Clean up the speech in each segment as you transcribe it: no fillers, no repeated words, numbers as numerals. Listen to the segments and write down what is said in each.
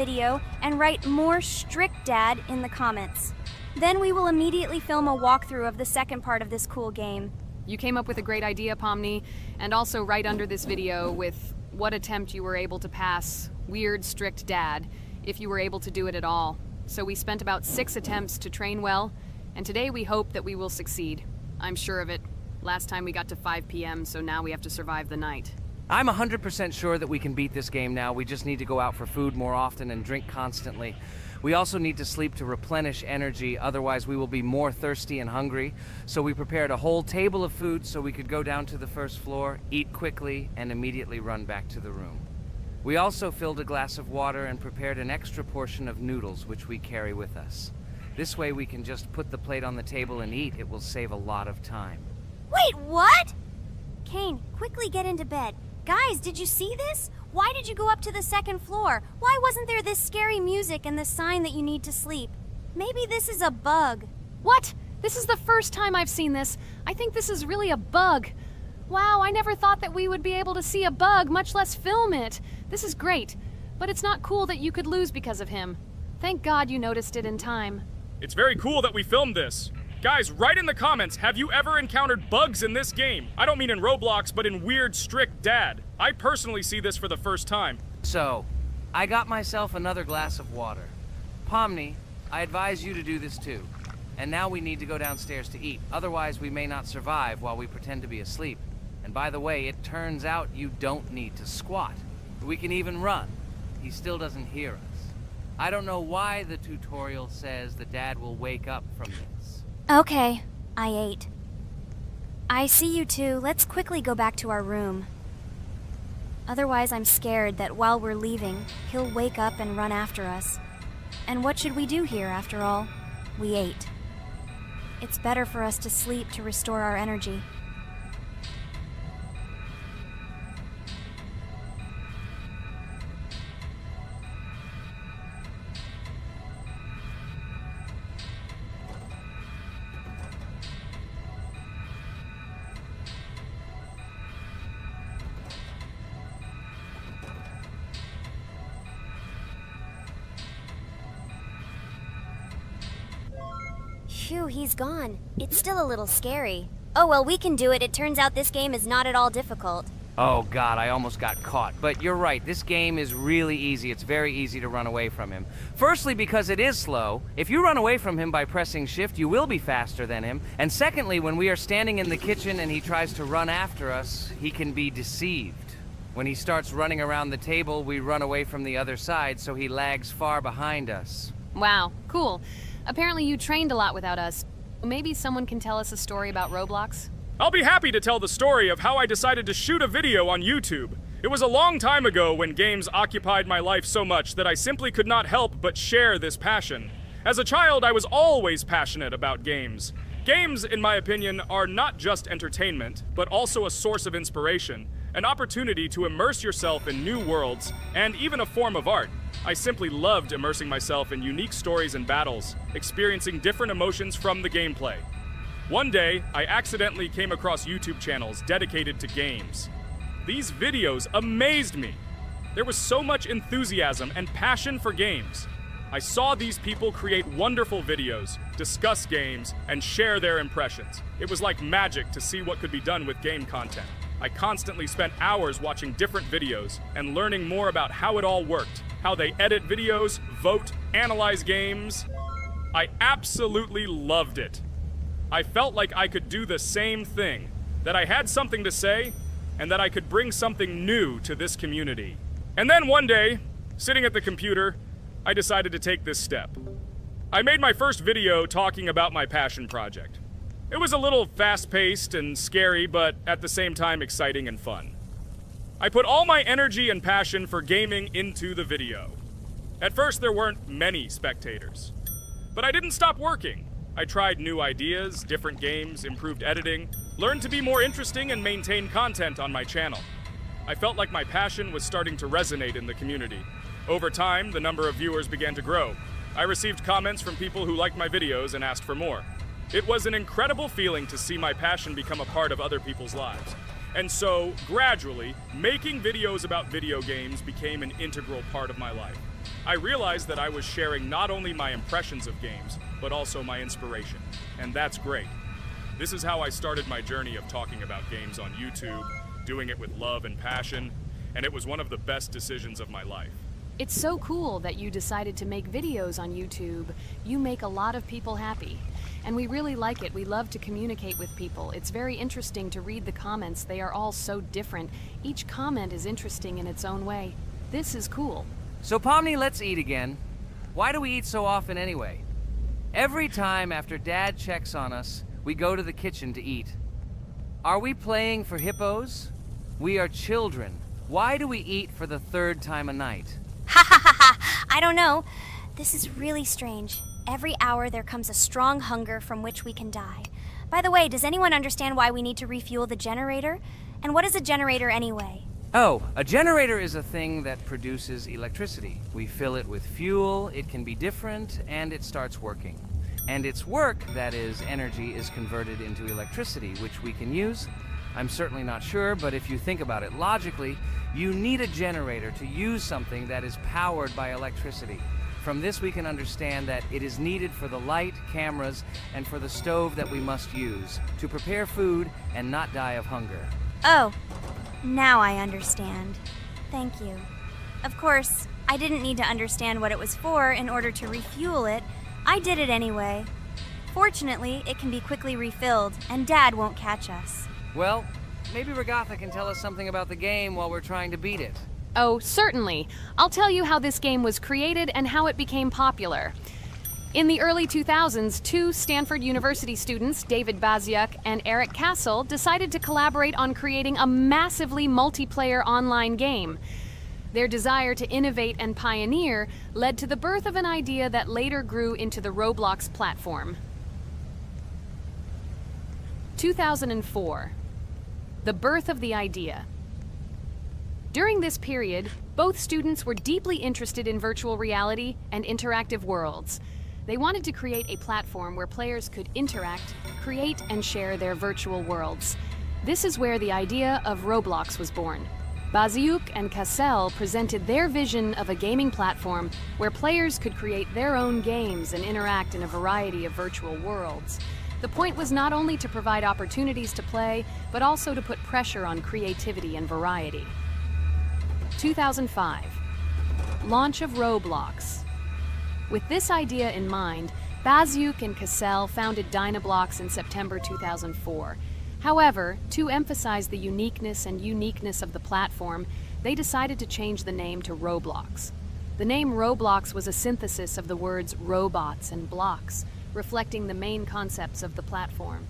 video and write "more strict dad" in the comments. Then we will immediately film a walkthrough of the second part of this cool game. You came up with a great idea, Pomni, and also right under this video with what attempt you were able to pass weird strict dad, if you were able to do it at all. So we spent about 6 attempts to train well, and today we hope that we will succeed. I'm sure of it. Last time we got to 5 p.m., so now we have to survive the night. I'm 100% sure that we can beat this game now. We just need to go out for food more often and drink constantly. We also need to sleep to replenish energy, otherwise we will be more thirsty and hungry. So we prepared a whole table of food so we could go down to the first floor, eat quickly, and immediately run back to the room. We also filled a glass of water and prepared an extra portion of noodles, which we carry with us. This way we can just put the plate on the table and eat. It will save a lot of time. Wait, what? Kane, quickly get into bed. Guys, did you see this? Why did you go up to the second floor? Why wasn't there this scary music and the sign that you need to sleep? Maybe this is a bug. What? This is the first time I've seen this. I think this is really a bug. Wow, I never thought that we would be able to see a bug, much less film it. This is great, but it's not cool that you could lose because of him. Thank God you noticed it in time. It's very cool that we filmed this. Guys, write in the comments, have you ever encountered bugs in this game? I don't mean in Roblox, but in Weird Strict Dad. I personally see this for the first time. So, I got myself another glass of water. Pomni, I advise you to do this too. And now we need to go downstairs to eat. Otherwise, we may not survive while we pretend to be asleep. And by the way, it turns out you don't need to squat. We can even run. He still doesn't hear us. I don't know why the tutorial says that Dad will wake up from this. Okay, I ate. I see you two. Let's quickly go back to our room. Otherwise, I'm scared that while we're leaving, he'll wake up and run after us. And what should we do here, after all? We ate. It's better for us to sleep to restore our energy. Phew, he's gone. It's still a little scary. Oh well, we can do it. It turns out this game is not at all difficult. Oh God, I almost got caught. But you're right, this game is really easy. It's very easy to run away from him. Firstly, because it is slow. If you run away from him by pressing shift, you will be faster than him. And secondly, when we are standing in the kitchen and he tries to run after us, he can be deceived. When he starts running around the table, we run away from the other side, so he lags far behind us. Wow, cool. Apparently you trained a lot without us. Maybe someone can tell us a story about Roblox? I'll be happy to tell the story of how I decided to shoot a video on YouTube. It was a long time ago when games occupied my life so much that I simply could not help but share this passion. As a child, I was always passionate about games. Games, in my opinion, are not just entertainment, but also a source of inspiration, an opportunity to immerse yourself in new worlds, and even a form of art. I simply loved immersing myself in unique stories and battles, experiencing different emotions from the gameplay. One day, I accidentally came across YouTube channels dedicated to games. These videos amazed me. There was so much enthusiasm and passion for games. I saw these people create wonderful videos, discuss games, and share their impressions. It was like magic to see what could be done with game content. I constantly spent hours watching different videos and learning more about how it all worked, how they edit videos, vote, analyze games. I absolutely loved it. I felt like I could do the same thing, that I had something to say, and that I could bring something new to this community. And then one day, sitting at the computer, I decided to take this step. I made my first video talking about my passion project. It was a little fast-paced and scary, but at the same time exciting and fun. I put all my energy and passion for gaming into the video. At first, there weren't many spectators. But I didn't stop working. I tried new ideas, different games, improved editing, learned to be more interesting, and maintain content on my channel. I felt like my passion was starting to resonate in the community. Over time, the number of viewers began to grow. I received comments from people who liked my videos and asked for more. It was an incredible feeling to see my passion become a part of other people's lives. And so, gradually, making videos about video games became an integral part of my life. I realized that I was sharing not only my impressions of games, but also my inspiration. And that's great. This is how I started my journey of talking about games on YouTube, doing it with love and passion, and it was one of the best decisions of my life. It's so cool that you decided to make videos on YouTube. You make a lot of people happy. And we really like it. We love to communicate with people. It's very interesting to read the comments. They are all so different. Each comment is interesting in its own way. This is cool. So Pomni, let's eat again. Why do we eat so often anyway? Every time after Dad checks on us, we go to the kitchen to eat. Are we playing for hippos? We are children. Why do we eat for the third time a night? Ha ha ha ha! I don't know. This is really strange. Every hour there comes a strong hunger from which we can die. By the way, does anyone understand why we need to refuel the generator? And what is a generator anyway? Oh, a generator is a thing that produces electricity. We fill it with fuel, it can be different, and it starts working. And its work, that is, energy, is converted into electricity, which we can use. I'm certainly not sure, but if you think about it logically, you need a generator to use something that is powered by electricity. From this we can understand that it is needed for the light, cameras, and for the stove that we must use, to prepare food and not die of hunger. Oh, now I understand. Thank you. Of course, I didn't need to understand what it was for in order to refuel it. I did it anyway. Fortunately, it can be quickly refilled, and Dad won't catch us. Well, maybe Regatha can tell us something about the game while we're trying to beat it. Oh, certainly. I'll tell you how this game was created and how it became popular. In the early 2000s, two Stanford University students, David Baziuk and Eric Castle, decided to collaborate on creating a massively multiplayer online game. Their desire to innovate and pioneer led to the birth of an idea that later grew into the Roblox platform. 2004. The birth of the idea. During this period, both students were deeply interested in virtual reality and interactive worlds. They wanted to create a platform where players could interact, create, and share their virtual worlds. This is where the idea of Roblox was born. Baziuk and Cassell presented their vision of a gaming platform where players could create their own games and interact in a variety of virtual worlds. The point was not only to provide opportunities to play, but also to put pressure on creativity and variety. 2005. Launch of Roblox. With this idea in mind, Baziuk and Cassell founded Dynablocks in September 2004. However, to emphasize the uniqueness of the platform, they decided to change the name to Roblox. The name Roblox was a synthesis of the words robots and blocks, reflecting the main concepts of the platform.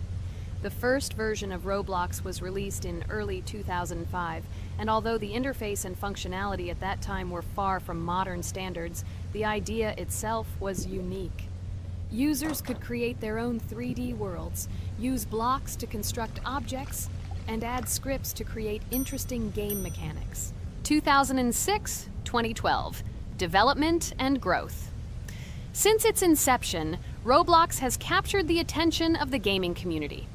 The first version of Roblox was released in early 2005, and although the interface and functionality at that time were far from modern standards, the idea itself was unique. Users could create their own 3D worlds, use blocks to construct objects, and add scripts to create interesting game mechanics. 2006-2012. Development and growth. Since its inception, Roblox has captured the attention of the gaming community.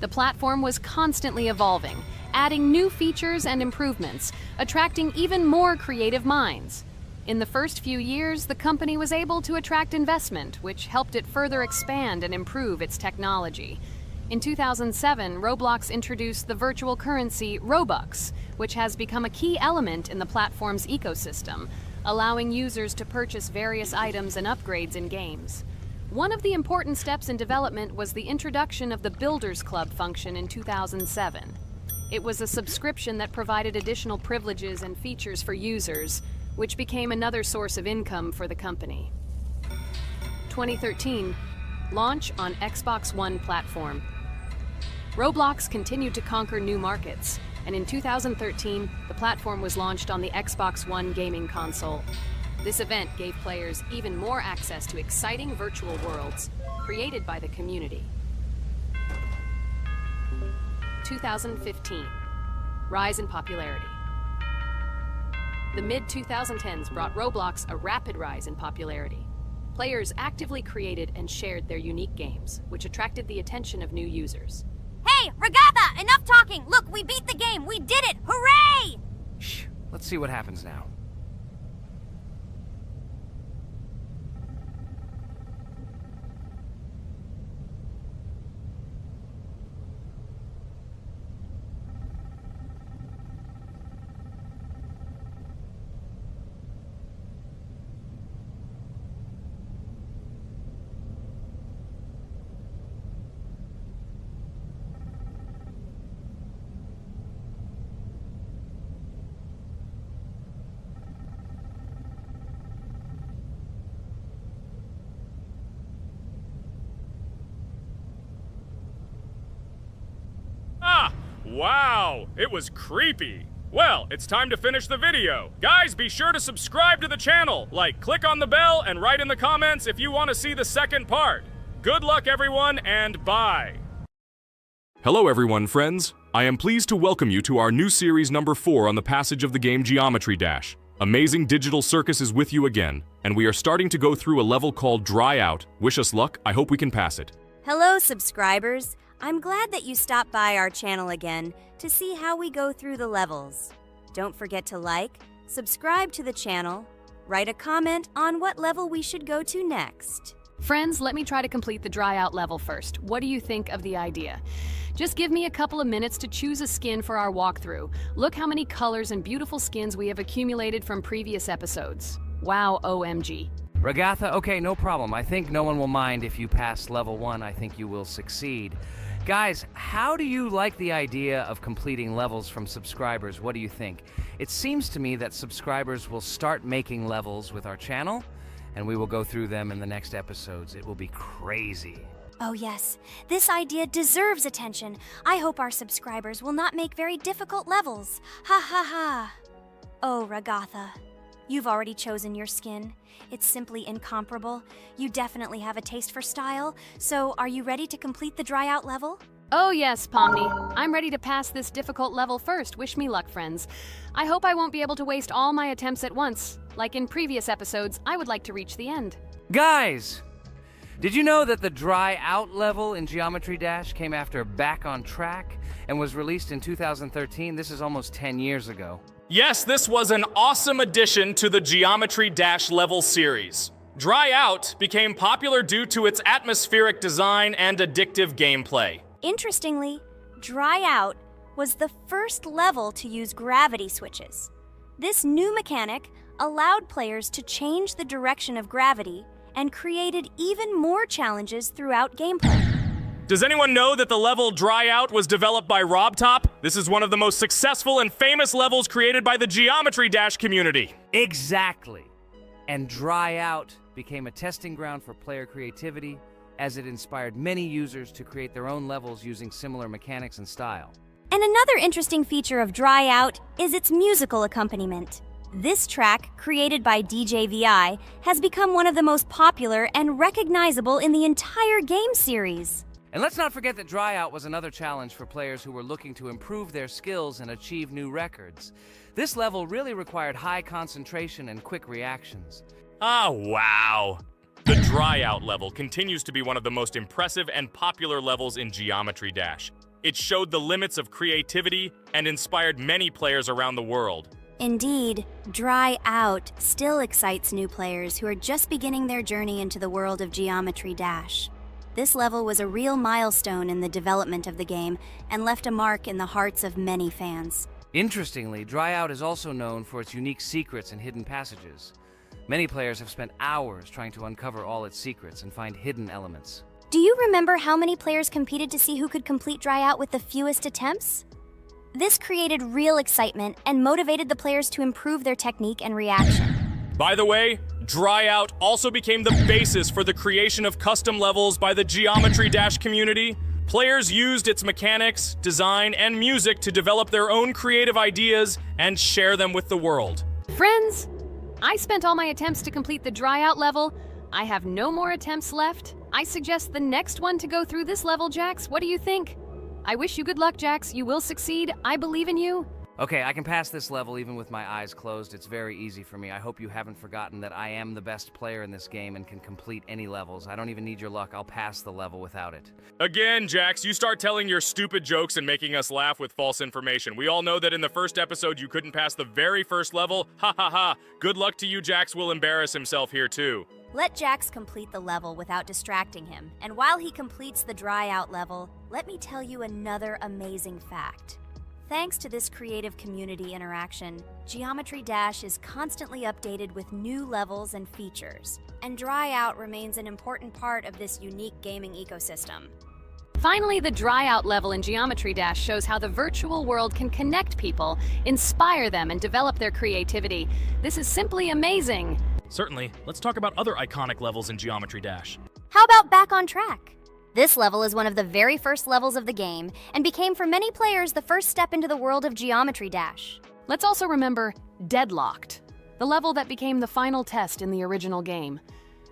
The platform was constantly evolving, adding new features and improvements, attracting even more creative minds. In the first few years, the company was able to attract investment, which helped it further expand and improve its technology. In 2007, Roblox introduced the virtual currency Robux, which has become a key element in the platform's ecosystem, allowing users to purchase various items and upgrades in games. One of the important steps in development was the introduction of the Builders Club function in 2007. It was a subscription that provided additional privileges and features for users, which became another source of income for the company. 2013, launch on Xbox One platform. Roblox continued to conquer new markets, and in 2013, the platform was launched on the Xbox One gaming console. This event gave players even more access to exciting virtual worlds created by the community. 2015, rise in popularity. The mid-2010s brought Roblox a rapid rise in popularity. Players actively created and shared their unique games, which attracted the attention of new users. Hey, Regatha! Enough talking! Look, we beat the game! We did it! Hooray! Shh, let's see what happens now. Wow, it was creepy. Well, it's time to finish the video. Guys, be sure to subscribe to the channel, click on the bell, and write in the comments if you want to see the second part. Good luck, everyone, and bye. Hello everyone, friends. I am pleased to welcome you to our new series number 4 on the passage of the game Geometry Dash. Amazing Digital Circus is with you again, and we are starting to go through a level called Dry Out. Wish us luck, I hope we can pass it. Hello, subscribers. I'm glad that you stopped by our channel again to see how we go through the levels. Don't forget to like, subscribe to the channel, write a comment on what level we should go to next. Friends, let me try to complete the Dry Out level first. What do you think of the idea? Just give me a couple of minutes to choose a skin for our walkthrough. Look how many colors and beautiful skins we have accumulated from previous episodes. Wow, OMG. Ragatha, okay, no problem. I think no one will mind if you pass level 1. I think you will succeed. Guys, how do you like the idea of completing levels from subscribers? What do you think? It seems to me that subscribers will start making levels with our channel, and we will go through them in the next episodes. It will be crazy. Oh yes, this idea deserves attention. I hope our subscribers will not make very difficult levels. Ha ha ha. Oh, Ragatha, you've already chosen your skin. It's simply incomparable. You definitely have a taste for style. So, are you ready to complete the Dry Out level? Oh yes, Pomni. I'm ready to pass this difficult level first. Wish me luck, friends. I hope I won't be able to waste all my attempts at once. Like in previous episodes, I would like to reach the end. Guys! Did you know that the Dry Out level in Geometry Dash came after Back on Track and was released in 2013? This is almost 10 years ago. Yes, this was an awesome addition to the Geometry Dash level series. Dry Out became popular due to its atmospheric design and addictive gameplay. Interestingly, Dry Out was the first level to use gravity switches. This new mechanic allowed players to change the direction of gravity and created even more challenges throughout gameplay. Does anyone know that the level Dry Out was developed by RobTop? This is one of the most successful and famous levels created by the Geometry Dash community. Exactly. And Dry Out became a testing ground for player creativity, as it inspired many users to create their own levels using similar mechanics and style. And another interesting feature of Dry Out is its musical accompaniment. This track, created by DJ VI, has become one of the most popular and recognizable in the entire game series. And let's not forget that Dry Out was another challenge for players who were looking to improve their skills and achieve new records. This level really required high concentration and quick reactions. Oh, wow. The Dry Out level continues to be one of the most impressive and popular levels in Geometry Dash. It showed the limits of creativity and inspired many players around the world. Indeed, Dry Out still excites new players who are just beginning their journey into the world of Geometry Dash. This level was a real milestone in the development of the game and left a mark in the hearts of many fans. Interestingly, Dry Out is also known for its unique secrets and hidden passages. Many players have spent hours trying to uncover all its secrets and find hidden elements. Do you remember how many players competed to see who could complete Dry Out with the fewest attempts? This created real excitement and motivated the players to improve their technique and reaction. By the way, Dry Out also became the basis for the creation of custom levels by the Geometry Dash community. Players used its mechanics, design, and music to develop their own creative ideas and share them with the world. Friends, I spent all my attempts to complete the Dry Out level. I have no more attempts left. I suggest the next one to go through this level, Jax. What do you think? I wish you good luck, Jax. You will succeed. I believe in you. Okay, I can pass this level even with my eyes closed. It's very easy for me. I hope you haven't forgotten that I am the best player in this game and can complete any levels. I don't even need your luck. I'll pass the level without it. Again, Jax, you start telling your stupid jokes and making us laugh with false information. We all know that in the first episode you couldn't pass the very first level. Ha ha ha. Good luck to you, Jax will embarrass himself here too. Let Jax complete the level without distracting him, and while he completes the Dry Out level, let me tell you another amazing fact. Thanks to this creative community interaction, Geometry Dash is constantly updated with new levels and features, and Dry Out remains an important part of this unique gaming ecosystem. Finally, the Dry Out level in Geometry Dash shows how the virtual world can connect people, inspire them, and develop their creativity. This is simply amazing. Certainly. Let's talk about other iconic levels in Geometry Dash. How about Back on Track? This level is one of the very first levels of the game and became for many players the first step into the world of Geometry Dash. Let's also remember Deadlocked, the level that became the final test in the original game.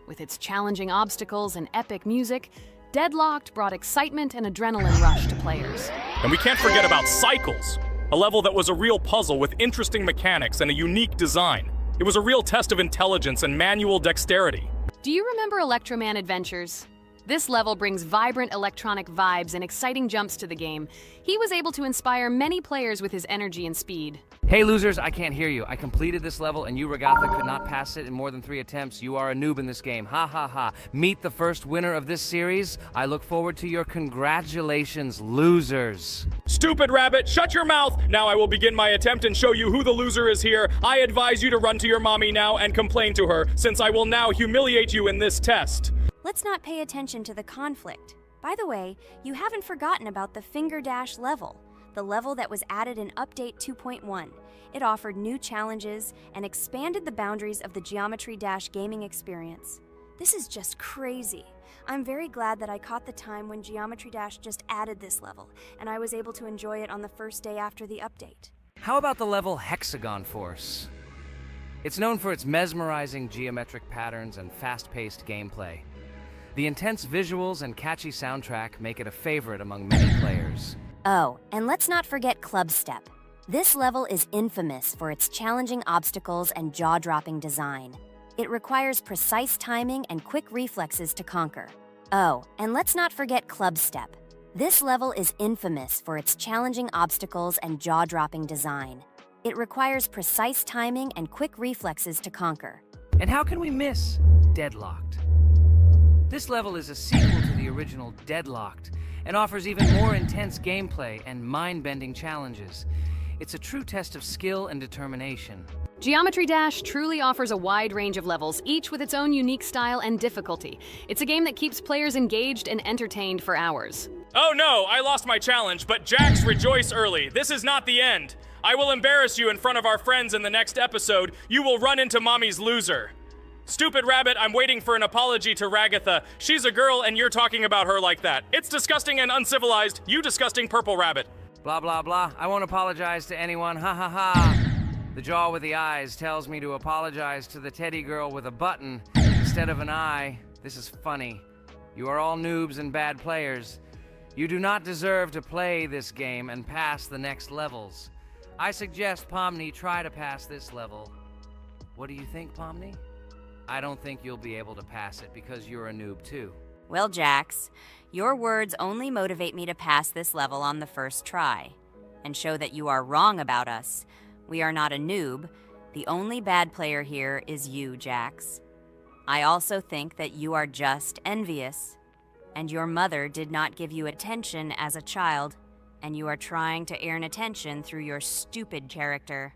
With its challenging obstacles and epic music, Deadlocked brought excitement and adrenaline rush to players. And we can't forget about Cycles, a level that was a real puzzle with interesting mechanics and a unique design. It was a real test of intelligence and manual dexterity. Do you remember Electroman Adventures? This level brings vibrant electronic vibes and exciting jumps to the game. He was able to inspire many players with his energy and speed. Hey losers, I can't hear you. I completed this level and you, Regatha, could not pass it in more than 3 attempts. You are a noob in this game. Ha ha ha. Meet the first winner of this series. I look forward to your congratulations, losers. Stupid rabbit, shut your mouth! Now I will begin my attempt and show you who the loser is here. I advise you to run to your mommy now and complain to her, since I will now humiliate you in this test. Let's not pay attention to the conflict. By the way, you haven't forgotten about the Finger Dash level, the level that was added in Update 2.1. It offered new challenges and expanded the boundaries of the Geometry Dash gaming experience. This is just crazy. I'm very glad that I caught the time when Geometry Dash just added this level, and I was able to enjoy it on the first day after the update. How about the level Hexagon Force? It's known for its mesmerizing geometric patterns and fast-paced gameplay. The intense visuals and catchy soundtrack make it a favorite among many players. Oh, and let's not forget Club Step. This level is infamous for its challenging obstacles and jaw-dropping design. It requires precise timing and quick reflexes to conquer. Oh, and let's not forget Club Step. This level is infamous for its challenging obstacles and jaw-dropping design. It requires precise timing and quick reflexes to conquer. And how can we miss Deadlocked? This level is a sequel to the original Deadlocked and offers even more intense gameplay and mind-bending challenges. It's a true test of skill and determination. Geometry Dash truly offers a wide range of levels, each with its own unique style and difficulty. It's a game that keeps players engaged and entertained for hours. Oh no, I lost my challenge, but Jax, rejoice early. This is not the end. I will embarrass you in front of our friends in the next episode. You will run into mommy's loser. Stupid rabbit, I'm waiting for an apology to Ragatha. She's a girl and you're talking about her like that. It's disgusting and uncivilized, you disgusting purple rabbit. Blah, blah, blah. I won't apologize to anyone. Ha ha ha. The jaw with the eyes tells me to apologize to the teddy girl with a button instead of an eye. This is funny. You are all noobs and bad players. You do not deserve to play this game and pass the next levels. I suggest Pomni try to pass this level. What do you think, Pomni? I don't think you'll be able to pass it because you're a noob too. Well, Jax, your words only motivate me to pass this level on the first try, and show that you are wrong about us. We are not a noob. The only bad player here is you, Jax. I also think that you are just envious, and your mother did not give you attention as a child, and you are trying to earn attention through your stupid character.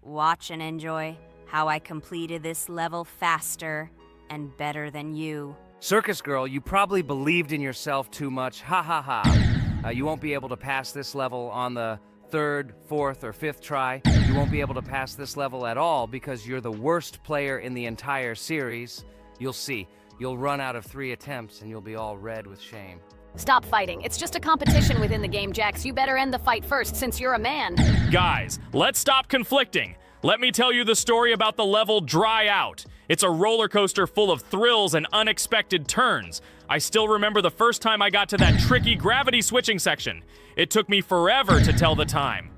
Watch and enjoy how I completed this level faster and better than you. Circus girl, you probably believed in yourself too much. Ha ha ha. You won't be able to pass this level on the 3rd, 4th, or 5th try. You won't be able to pass this level at all because you're the worst player in the entire series. You'll see. You'll run out of 3 attempts and you'll be all red with shame. Stop fighting. It's just a competition within the game, Jax. You better end the fight first since you're a man. Guys, let's stop conflicting. Let me tell you the story about the level Dry Out. It's a roller coaster full of thrills and unexpected turns. I still remember the first time I got to that tricky gravity switching section. It took me forever to tell the time.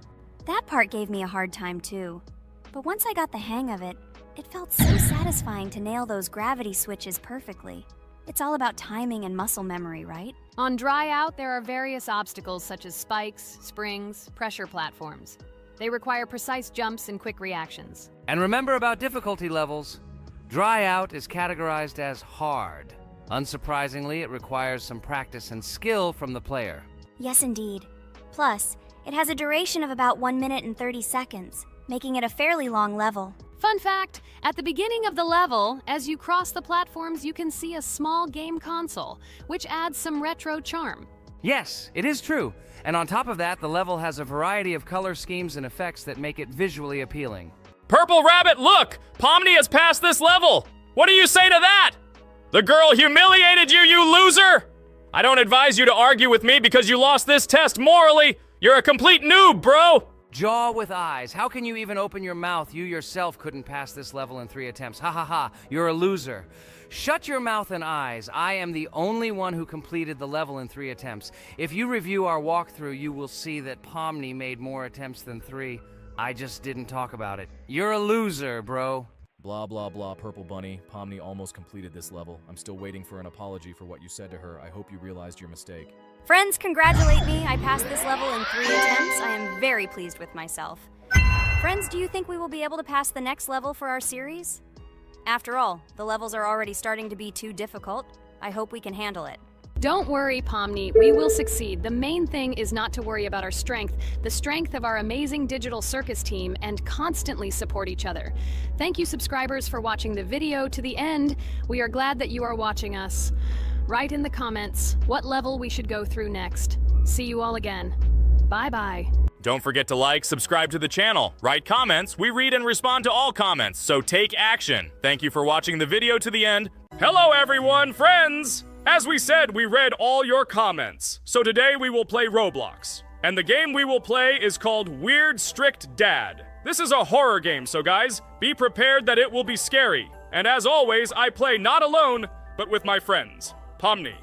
That part gave me a hard time too. But once I got the hang of it, it felt so satisfying to nail those gravity switches perfectly. It's all about timing and muscle memory, right? On Dry Out, there are various obstacles such as spikes, springs, pressure platforms. They require precise jumps and quick reactions. And remember about difficulty levels. Dry Out is categorized as hard. Unsurprisingly, it requires some practice and skill from the player. Yes, indeed. Plus, it has a duration of about 1 minute and 30 seconds, making it a fairly long level. Fun fact, at the beginning of the level, as you cross the platforms, you can see a small game console, which adds some retro charm. Yes, it is true. And on top of that, the level has a variety of color schemes and effects that make it visually appealing. Purple Rabbit, look! Pomni has passed this level! What do you say to that? The girl humiliated you, you loser! I don't advise you to argue with me because you lost this test morally. You're a complete noob, bro. Jaw with eyes. How can you even open your mouth? You yourself couldn't pass this level in 3 attempts. Ha ha ha. You're a loser. Shut your mouth and eyes. I am the only one who completed the level in 3 attempts. If you review our walkthrough, you will see that Pomni made more attempts than 3. I just didn't talk about it. You're a loser, bro. Blah blah blah, Purple Bunny. Pomni almost completed this level. I'm still waiting for an apology for what you said to her. I hope you realized your mistake. Friends, congratulate me. I passed this level in 3 attempts. I am very pleased with myself. Friends, do you think we will be able to pass the next level for our series? After all, the levels are already starting to be too difficult. I hope we can handle it. Don't worry, Pomni. We will succeed. The main thing is not to worry about our strength, the strength of our amazing digital circus team, and constantly support each other. Thank you, subscribers, for watching the video to the end. We are glad that you are watching us. Write in the comments what level we should go through next. See you all again. Bye-bye. Don't forget to like, subscribe to the channel, write comments. We read and respond to all comments, so take action. Thank you for watching the video to the end. Hello everyone, friends! As we said, we read all your comments. So today we will play Roblox. And the game we will play is called Weird Strict Dad. This is a horror game, so guys, be prepared that it will be scary. And as always, I play not alone, but with my friends, Pomni,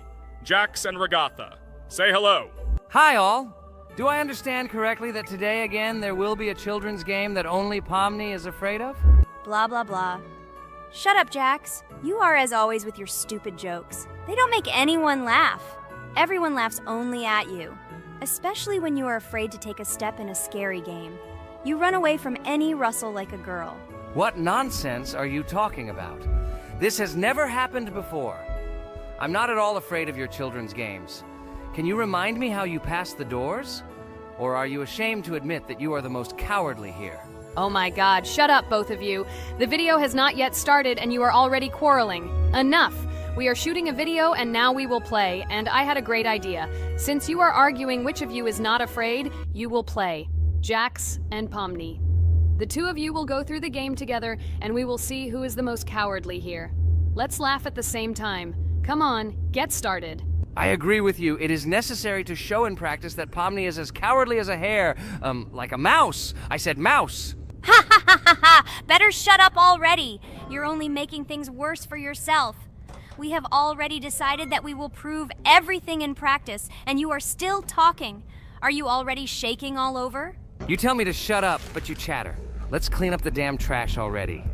Jax, and Regatha. Say hello. Hi, all. Do I understand correctly that today again there will be a children's game that only Pomni is afraid of? Blah, blah, blah. Shut up, Jax. You are as always with your stupid jokes. They don't make anyone laugh. Everyone laughs only at you, especially when you are afraid to take a step in a scary game. You run away from any rustle like a girl. What nonsense are you talking about? This has never happened before. I'm not at all afraid of your children's games. Can you remind me how you passed the doors? Or are you ashamed to admit that you are the most cowardly here? Oh my god, shut up, both of you. The video has not yet started and you are already quarreling. Enough! We are shooting a video and now we will play, and I had a great idea. Since you are arguing which of you is not afraid, you will play. Jax and Pomni. The two of you will go through the game together and we will see who is the most cowardly here. Let's laugh at the same time. Come on, get started. I agree with you. It is necessary to show in practice that Pomni is as cowardly as a hare. Like a mouse. I said mouse. Ha ha ha ha ha! Better shut up already. You're only making things worse for yourself. We have already decided that we will prove everything in practice, and you are still talking. Are you already shaking all over? You tell me to shut up, but you chatter. Let's clean up the damn trash already.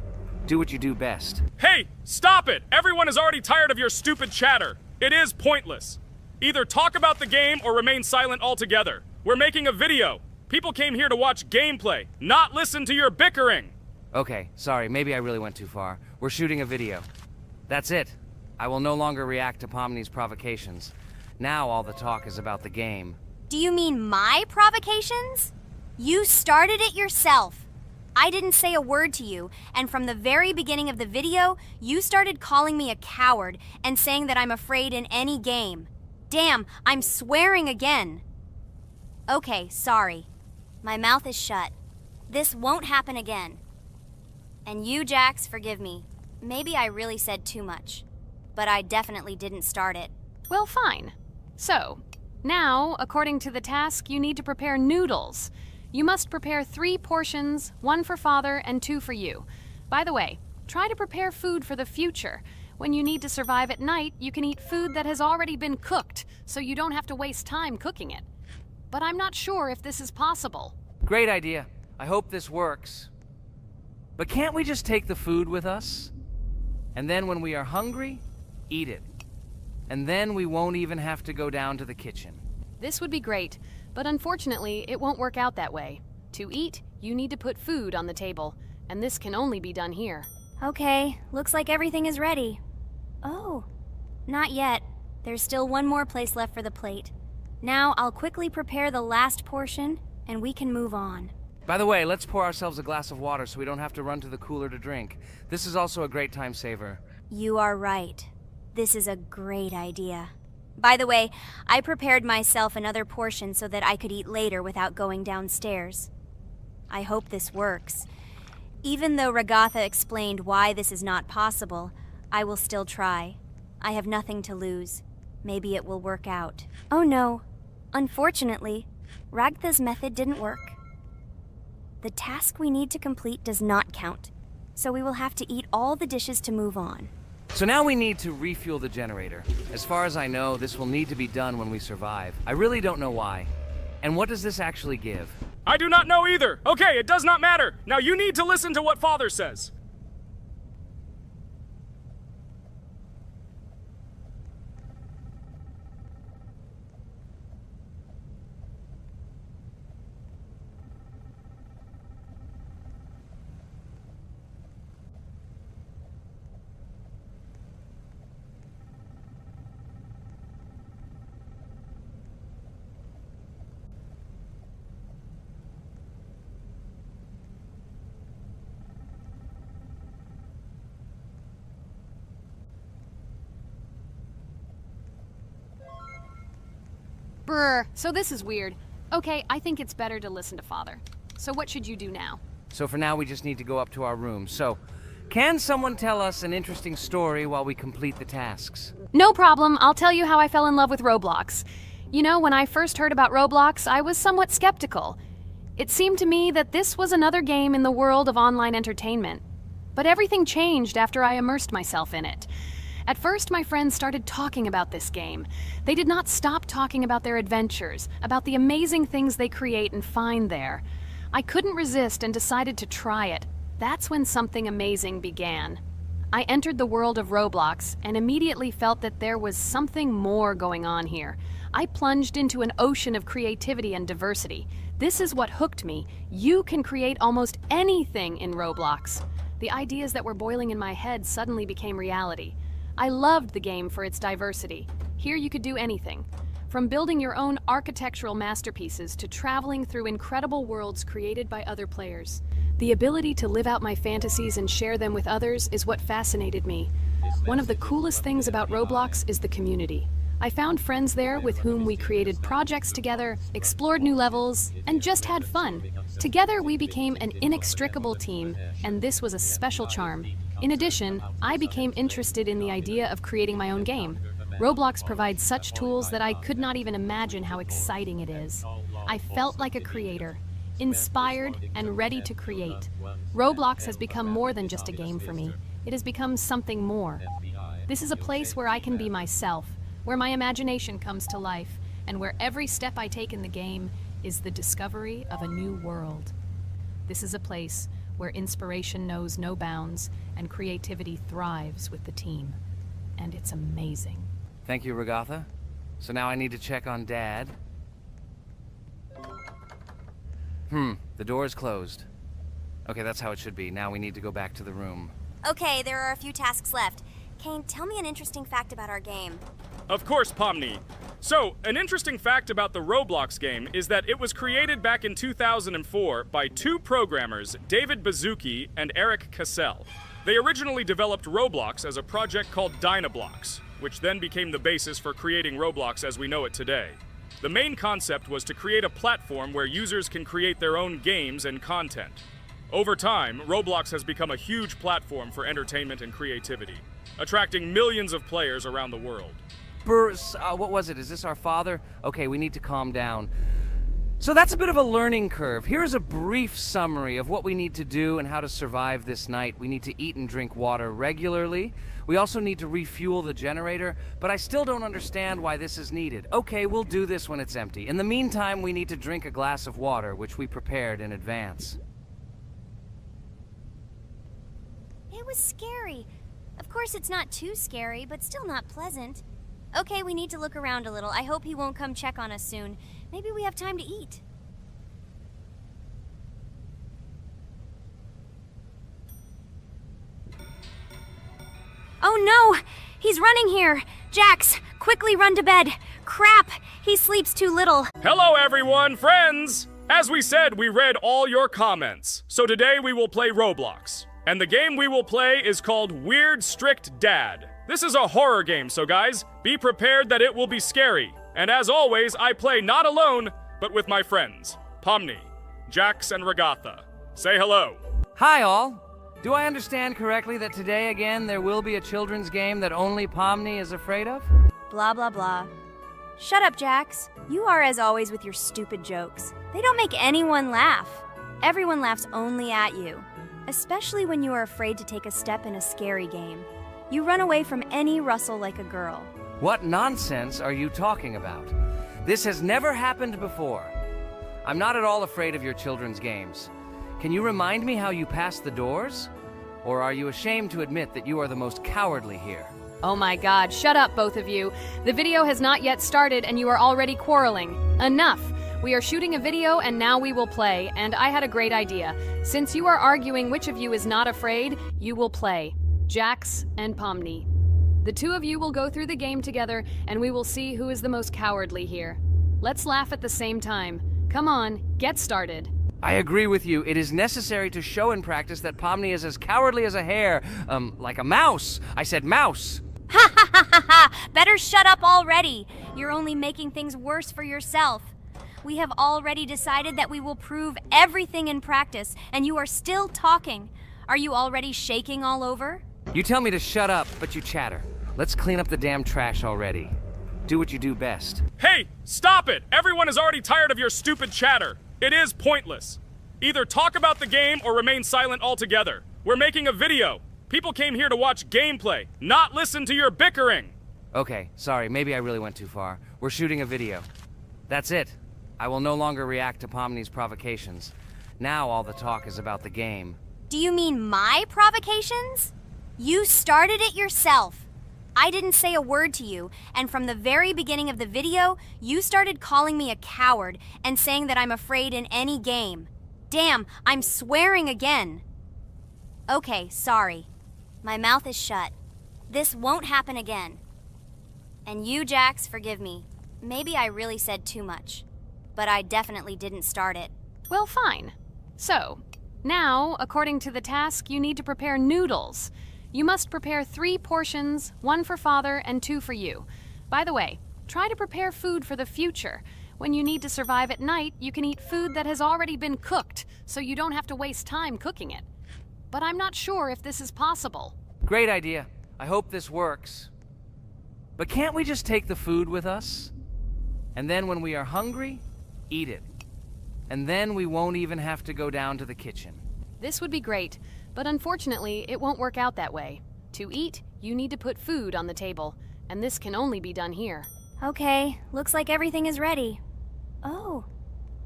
Do what you do best. Hey, stop it! Everyone is already tired of your stupid chatter. It is pointless. Either talk about the game or remain silent altogether. We're making a video. People came here to watch gameplay, not listen to your bickering. Okay, sorry, maybe I really went too far. We're shooting a video. That's it. I will no longer react to Pomni's provocations. Now all the talk is about the game. Do you mean my provocations? You started it yourself. I didn't say a word to you, and from the very beginning of the video, you started calling me a coward and saying that I'm afraid in any game. Damn, I'm swearing again. Okay, sorry. My mouth is shut. This won't happen again. And you, Jax, forgive me. Maybe I really said too much, but I definitely didn't start it. Well, fine. So, now, according to the task, you need to prepare noodles. You must prepare 3 portions, 1 for Father and 2 for you. By the way, try to prepare food for the future. When you need to survive at night, you can eat food that has already been cooked, so you don't have to waste time cooking it. But I'm not sure if this is possible. Great idea. I hope this works. But can't we just take the food with us? And then when we are hungry, eat it. And then we won't even have to go down to the kitchen. This would be great, but unfortunately, it won't work out that way. To eat, you need to put food on the table, and this can only be done here. Okay, looks like everything is ready. Oh, not yet. There's still one more place left for the plate. Now I'll quickly prepare the last portion, and we can move on. By the way, let's pour ourselves a glass of water so we don't have to run to the cooler to drink. This is also a great time saver. You are right. This is a great idea. By the way, I prepared myself another portion so that I could eat later without going downstairs. I hope this works. Even though Regatha explained why this is not possible, I will still try. I have nothing to lose. Maybe it will work out. Oh no. Unfortunately, Ragtha's method didn't work. The task we need to complete does not count, so we will have to eat all the dishes to move on. So now we need to refuel the generator. As far as I know, this will need to be done when we survive. I really don't know why. And what does this actually give? I do not know either. Okay, it does not matter. Now you need to listen to what Father says. Brr, so this is weird. Okay, I think it's better to listen to Father. So what should you do now? So for now, we just need to go up to our room. So, can someone tell us an interesting story while we complete the tasks? No problem, I'll tell you how I fell in love with Roblox. You know, when I first heard about Roblox, I was somewhat skeptical. It seemed to me that this was another game in the world of online entertainment. But everything changed after I immersed myself in it. At first, my friends started talking about this game. They did not stop talking about their adventures, about the amazing things they create and find there. I couldn't resist and decided to try it. That's when something amazing began. I entered the world of Roblox and immediately felt that there was something more going on here. I plunged into an ocean of creativity and diversity. This is what hooked me. You can create almost anything in Roblox. The ideas that were boiling in my head suddenly became reality. I loved the game for its diversity. Here you could do anything. From building your own architectural masterpieces to traveling through incredible worlds created by other players. The ability to live out my fantasies and share them with others is what fascinated me. One of the coolest things about Roblox is the community. I found friends there with whom we created projects together, explored new levels, and just had fun. Together we became an inextricable team, and this was a special charm. In addition, I became interested in the idea of creating my own game. Roblox provides such tools that I could not even imagine how exciting it is. I felt like a creator, inspired and ready to create. Roblox has become more than just a game for me. It has become something more. This is a place where I can be myself, where my imagination comes to life, and where every step I take in the game is the discovery of a new world. This is a place where inspiration knows no bounds and creativity thrives with the team. And it's amazing. Thank you, Ragatha. So now I need to check on Dad. The door is closed. Okay, that's how it should be. Now we need to go back to the room. Okay, there are a few tasks left. Kane, tell me an interesting fact about our game. Of course, Pomni. So, an interesting fact about the Roblox game is that it was created back in 2004 by two programmers, David Baszucki and Eric Cassell. They originally developed Roblox as a project called Dynablocks, which then became the basis for creating Roblox as we know it today. The main concept was to create a platform where users can create their own games and content. Over time, Roblox has become a huge platform for entertainment and creativity, attracting millions of players around the world. What was it? Is this our father? Okay, we need to calm down. So that's a bit of a learning curve. Here's a brief summary of what we need to do and how to survive this night. We need to eat and drink water regularly. We also need to refuel the generator, but I still don't understand why this is needed. Okay, we'll do this when it's empty. In the meantime, we need to drink a glass of water, which we prepared in advance. It was scary. Of course, it's not too scary, but still not pleasant. Okay, we need to look around a little. I hope he won't come check on us soon. Maybe we have time to eat. Oh no! He's running here! Jax, quickly run to bed! Crap! He sleeps too little. Hello everyone, friends! As we said, we read all your comments. So today we will play Roblox. And the game we will play is called Weird Strict Dad. This is a horror game, so guys, be prepared that it will be scary. And as always, I play not alone, but with my friends, Pomni, Jax, and Ragatha. Say hello. Hi, all. Do I understand correctly that today again there will be a children's game that only Pomni is afraid of? blah blah blah. Shut up, Jax. You are as always with your stupid jokes. They don't make anyone laugh. Everyone laughs only at you, especially when you are afraid to take a step in a scary game. You run away from any rustle like a girl. What nonsense are you talking about? This has never happened before. I'm not at all afraid of your children's games. Can you remind me how you passed the doors? Or are you ashamed to admit that you are the most cowardly here? Oh my god, shut up, both of you. The video has not yet started and you are already quarreling. Enough! We are shooting a video and now we will play, and I had a great idea. Since you are arguing which of you is not afraid, you will play. Jax and Pomni. The two of you will go through the game together and we will see who is the most cowardly here. Let's laugh at the same time. Come on, get started. I agree with you. It is necessary to show in practice that Pomni is as cowardly as a hare. Like a mouse. I said mouse. Ha ha ha ha ha! Better shut up already. You're only making things worse for yourself. We have already decided that we will prove everything in practice, and you are still talking. Are you already shaking all over? You tell me to shut up, but you chatter. Let's clean up the damn trash already. Do what you do best. Hey, stop it! Everyone is already tired of your stupid chatter. It is pointless. Either talk about the game or remain silent altogether. We're making a video. People came here to watch gameplay, not listen to your bickering. Okay, sorry, maybe I really went too far. We're shooting a video. That's it. I will no longer react to Pomni's provocations. Now all the talk is about the game. Do you mean my provocations? You started it yourself. I didn't say a word to you, and from the very beginning of the video, you started calling me a coward and saying that I'm afraid in any game. Damn, I'm swearing again. Okay, sorry. My mouth is shut. This won't happen again. And you, Jax, forgive me. Maybe I really said too much, but I definitely didn't start it. Well, fine. So, now, according to the task, you need to prepare noodles. You must prepare 3 portions, 1 for Father and 2 for you. By the way, try to prepare food for the future. When you need to survive at night, you can eat food that has already been cooked, so you don't have to waste time cooking it. But I'm not sure if this is possible. Great idea. I hope this works. But can't we just take the food with us? And then when we are hungry, eat it. And then we won't even have to go down to the kitchen. This would be great, but unfortunately, it won't work out that way. To eat, you need to put food on the table, and this can only be done here. Okay, looks like everything is ready. Oh,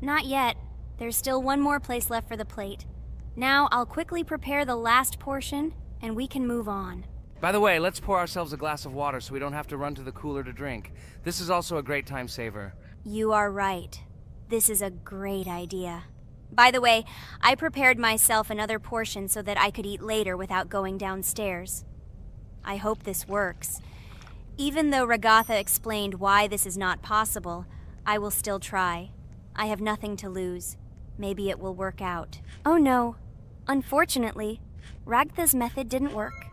not yet. There's still one more place left for the plate. Now I'll quickly prepare the last portion, and we can move on. By the way, let's pour ourselves a glass of water so we don't have to run to the cooler to drink. This is also a great time saver. You are right. This is a great idea. By the way, I prepared myself another portion so that I could eat later without going downstairs. I hope this works. Even though Ragatha explained why this is not possible, I will still try. I have nothing to lose. Maybe it will work out. Oh no. Unfortunately, Ragatha's method didn't work.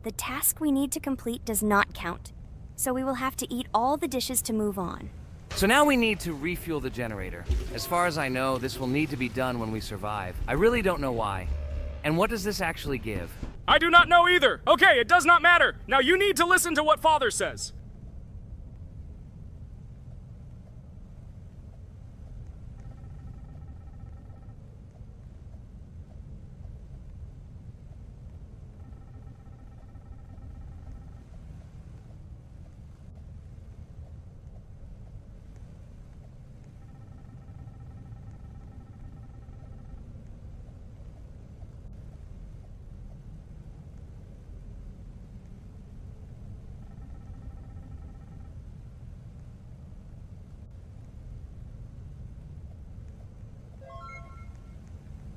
The task we need to complete does not count, so we will have to eat all the dishes to move on. So now we need to refuel the generator. As far as I know, this will need to be done when we survive. I really don't know why. And what does this actually give? I do not know either. Okay, it does not matter. Now you need to listen to what Father says.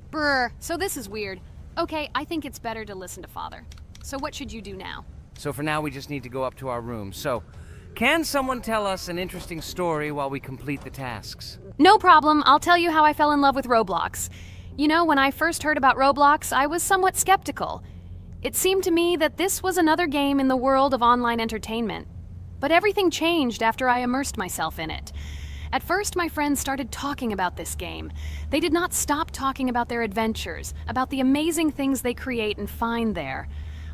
Brr, so this is weird. Okay, I think it's better to listen to Father. So what should you do now? So for now, we just need to go up to our room. So, can someone tell us an interesting story while we complete the tasks? No problem, I'll tell you how I fell in love with Roblox. You know, when I first heard about Roblox, I was somewhat skeptical. It seemed to me that this was another game in the world of online entertainment. But everything changed after I immersed myself in it. At first, my friends started talking about this game. They did not stop talking about their adventures, about the amazing things they create and find there.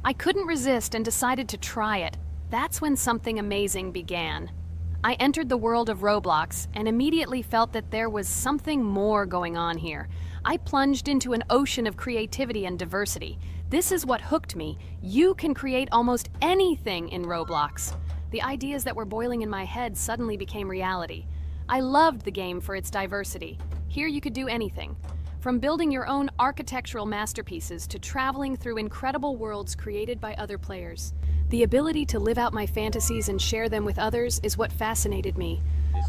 I couldn't resist and decided to try it. That's when something amazing began. I entered the world of Roblox and immediately felt that there was something more going on here. I plunged into an ocean of creativity and diversity. This is what hooked me. You can create almost anything in Roblox. The ideas that were boiling in my head suddenly became reality. I loved the game for its diversity. Here you could do anything. From building your own architectural masterpieces to traveling through incredible worlds created by other players. The ability to live out my fantasies and share them with others is what fascinated me.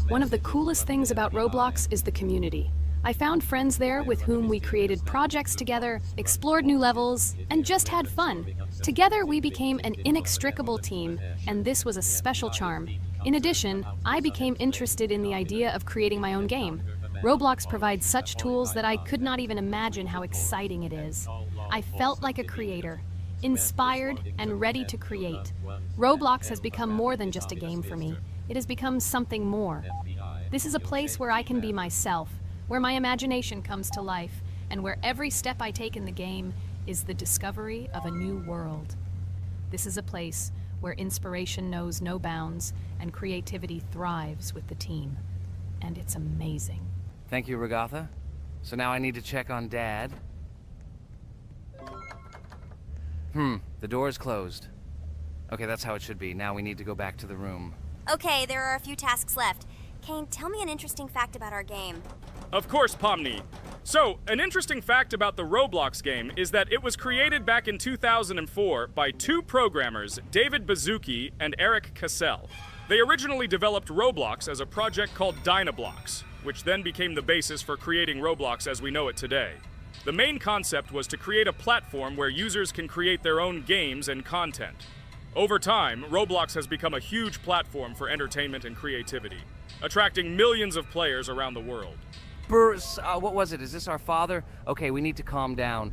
One of the coolest things about Roblox is the community. I found friends there with whom we created projects together, explored new levels, and just had fun. Together we became an inextricable team, and this was a special charm. In addition, I became interested in the idea of creating my own game. Roblox provides such tools that I could not even imagine how exciting it is. I felt like a creator, inspired and ready to create. Roblox has become more than just a game for me. It has become something more. This is a place where I can be myself, where my imagination comes to life, and where every step I take in the game is the discovery of a new world. This is a place where inspiration knows no bounds and creativity thrives with the team. And it's amazing. Thank you, Regatha. So now I need to check on Dad. The door is closed. Okay, that's how it should be. Now we need to go back to the room. Okay, there are a few tasks left. Kane, tell me an interesting fact about our game. Of course, Pomni. So, an interesting fact about the Roblox game is that it was created back in 2004 by two programmers, David Baszucki and Eric Cassell. They originally developed Roblox as a project called Dynablocks, which then became the basis for creating Roblox as we know it today. The main concept was to create a platform where users can create their own games and content. Over time, Roblox has become a huge platform for entertainment and creativity, attracting millions of players around the world. What was it? Is this our father? Okay, we need to calm down.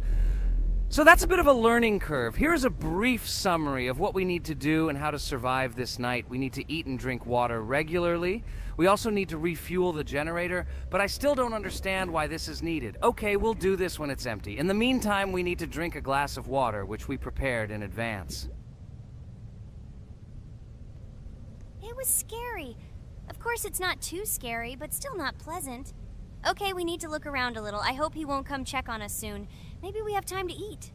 So that's a bit of a learning curve. Here's a brief summary of what we need to do and how to survive this night. We need to eat and drink water regularly. We also need to refuel the generator, but I still don't understand why this is needed. Okay, we'll do this when it's empty. In the meantime, we need to drink a glass of water, which we prepared in advance. It was scary. Of course, it's not too scary, but still not pleasant. Okay, we need to look around a little. I hope he won't come check on us soon. Maybe we have time to eat.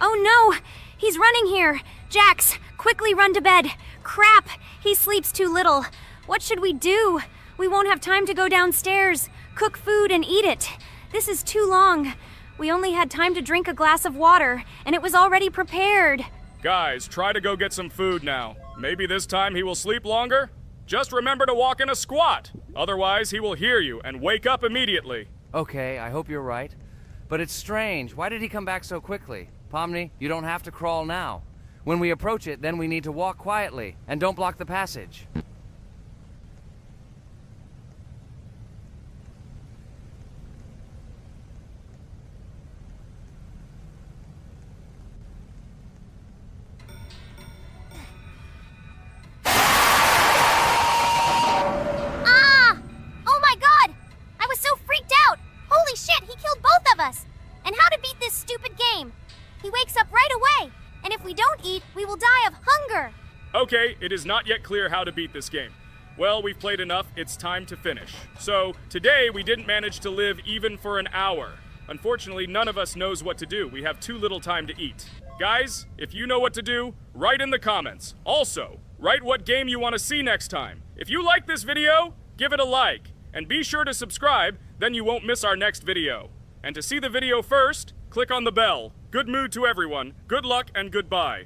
Oh no! He's running here! Jax, quickly run to bed! Crap! He sleeps too little. What should we do? We won't have time to go downstairs, cook food, and eat it. This is too long. We only had time to drink a glass of water, and it was already prepared. Guys, try to go get some food now. Maybe this time he will sleep longer? Just remember to walk in a squat. Otherwise, he will hear you and wake up immediately. Okay, I hope you're right. But it's strange. Why did he come back so quickly? Pomni, you don't have to crawl now. When we approach it, then we need to walk quietly, and don't block the passage. And how to beat this stupid game. He wakes up right away, and if we don't eat, we will die of hunger. Okay, it is not yet clear how to beat this game. Well, we've played enough, it's time to finish. So, today we didn't manage to live even for an hour. Unfortunately, none of us knows what to do. We have too little time to eat. Guys, if you know what to do, write in the comments. Also, write what game you want to see next time. If you like this video, give it a like. And be sure to subscribe, then you won't miss our next video. And to see the video first, click on the bell. Good mood to everyone. Good luck and goodbye.